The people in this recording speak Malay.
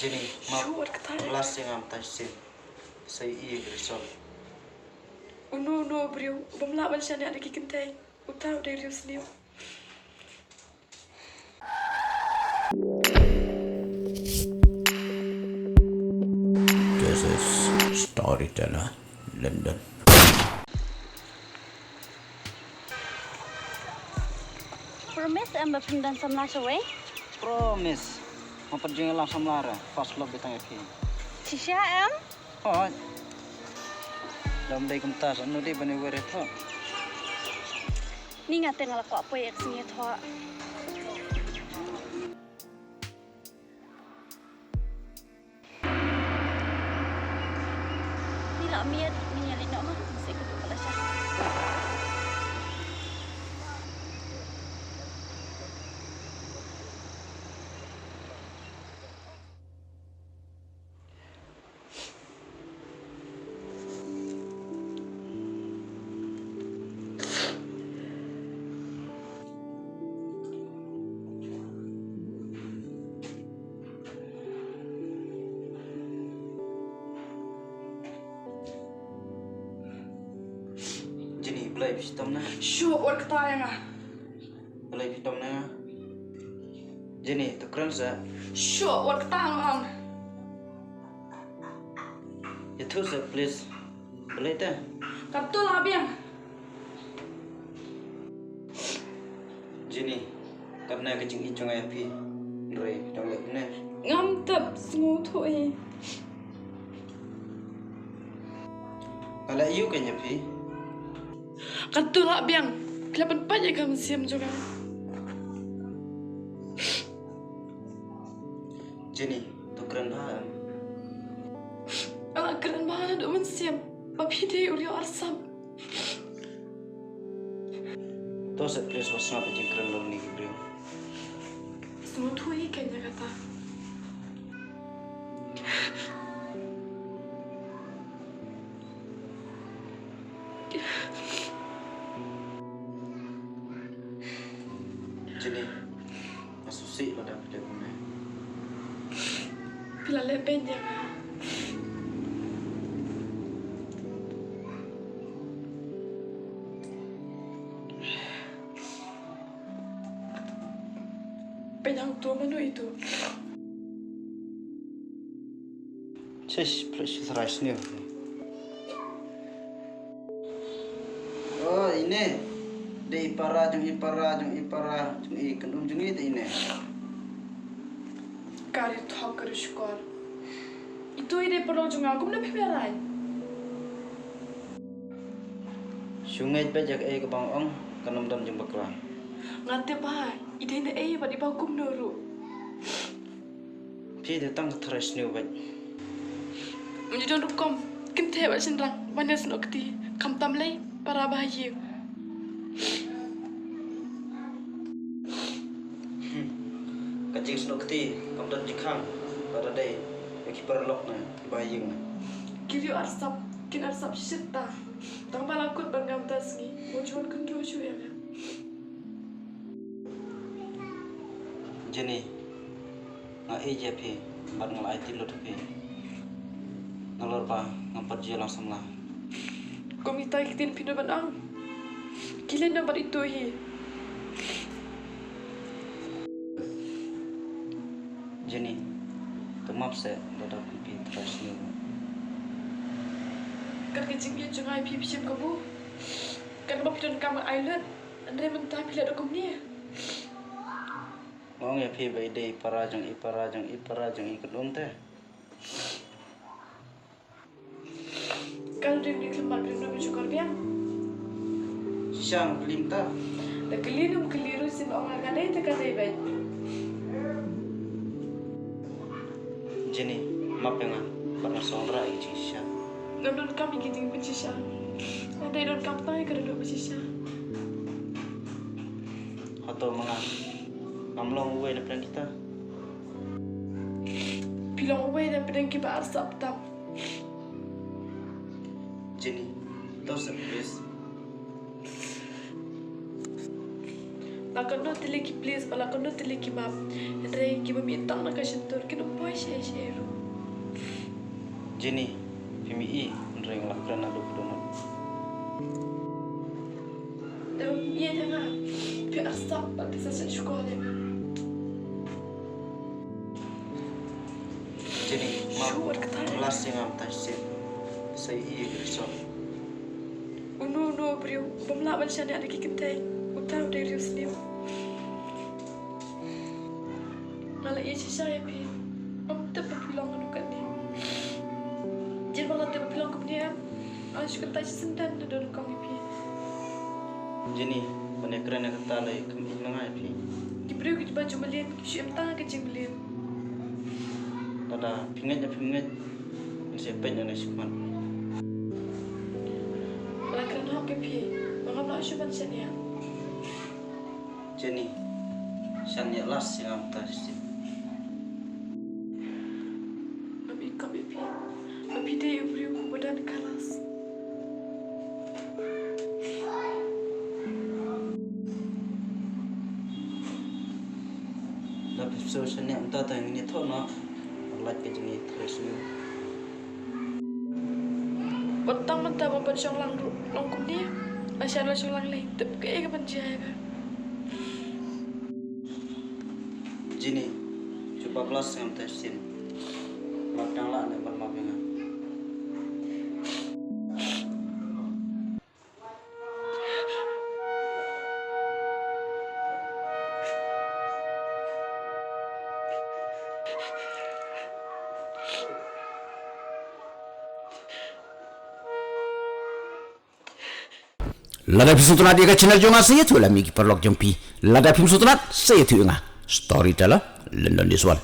Jenny, last thing I'm touching. Say result. No, bro. Bamla siya ni Adiki Kintay. Utaw dari Usniu. This is storyteller, Lyndon. Promise ang mapindan sa mga away? Promise. Maperjeng lang samlara. Fast love bitang yaki. Sisya am? Oh. Dalam day kumtas anu di bani weret ho. Ni ngaten ala ko apoy ek singit ho. Ni la miet ni nyali no mah masih kudu pala siya. Jenny, belai pistom na. Sure, what kata nga? Belai pistom na. Jenny, tu keren sa. Sure, what kata nga? Itu sa please. Belai ta. Katul lah biang. Jenny, karena kecing icung api. Doi, dong lek ne. Ngam tap smooth hoy. Kalau iu kan api. Katul lah biang. Kelapan banyak kamu siam juga. Jenny, tu keren lah. Anak keren banget dok mensiam. Papi dia uli arsam. Tu sa please wasna kecing keren lo ni bro. Smooth hoy kayaknya kata. Jenny, masusi lo dah pada guna. Bila lebenya. Penyang tua menu itu. Cześć, proszę zraźnie. Oh, ini. Di ipara, jung ikendum jung itu ini. Kari thok kari shukar. Itu ide perlu juga aku mana pikiran. Sungai bajak ke bang ong, kanam dam jung bakla. Ngante bah, ide ini pada ibu kum nuru. Pi datang ke teras ni baj. Menjadi orang kom, kente buat senang, mana senok ti, kam tamlay para bahagia. Kacing senokti, kam dan jikang, pada day, bagi perlok na, bayang na. Kiri arsap, kin arsap syita. Tang balakut bangam tasni, muncul kendro cuy ya. Jenny, ngai je pi, bar ngal IT lo tapi. Ngalor ba, ngampar je langsung lah. Komita ikitin pindah benang. Kilen nampak itu hi. Jenny, tu maaf saya, dah pi teras ni. Kan kecing dia jangan ip picim kamu. Kan bapak dan kamu island, anda mentah pilih ada kamu ni. Ngong ya pi bay day ipara jung ikendum teh. Kan ring kelemar ring nabi cukar biang. Sisang pelim ta. Dah keliru sin orang kadai tak kadai baik. Jenny, maaf ya nggak, pernah sonra ini sih. Nandun kami giting bersisa. Ada don kampanye kada do bersisa. Atau mengang, ngamlong uwe depan kita. Bilang uwe dan pedang kiba arsap tap. Jenny, tahu sebes. Balakon no tiliki please, balakon no tiliki map. Andre ki memitang na kasentur kino boy share. Jenny, pimi I, nreng lakran adu donat. Iya dengar. Biar stop pada sesi sekolah. Jenny, Sure, kata dia. kelas yang am tasik. Saya I risau. No, bro. Pemelawan sana ada kikintai. Utara dari Ruslim. Malah ia saya pi. Om tak berbilang anukan ni. Jadi malah tak berbilang kemudian. Asyik kata sendan dan kami pi. Jenny, banyak keren yang kata lagi kami mengai pi. Diberi kita baju melian, siapa tangan kecil melian. Tada pingat, siapa yang nak sikuman. Malah kerana hak pi. Malah nak syuban sana. Jenny, saya las yang am tasik. Kami pi. Kami dia beri badan kelas. Tapi saya am tata yang ini thon nak. Lat ke Jenny terus ni. Petang mentah mempan syong lang kum dia. Asyik lah syong lang lain. Tapi kaya kapan jaya. Jenny, cuba kelas yang am tasik. Matang lah ni bermaaf dengan. Lada pimsutunat dia channel jonga saya tu lah miki perlok jempi. Lada pimsutunat saya tu ngah. Storyteller Lyndon this one.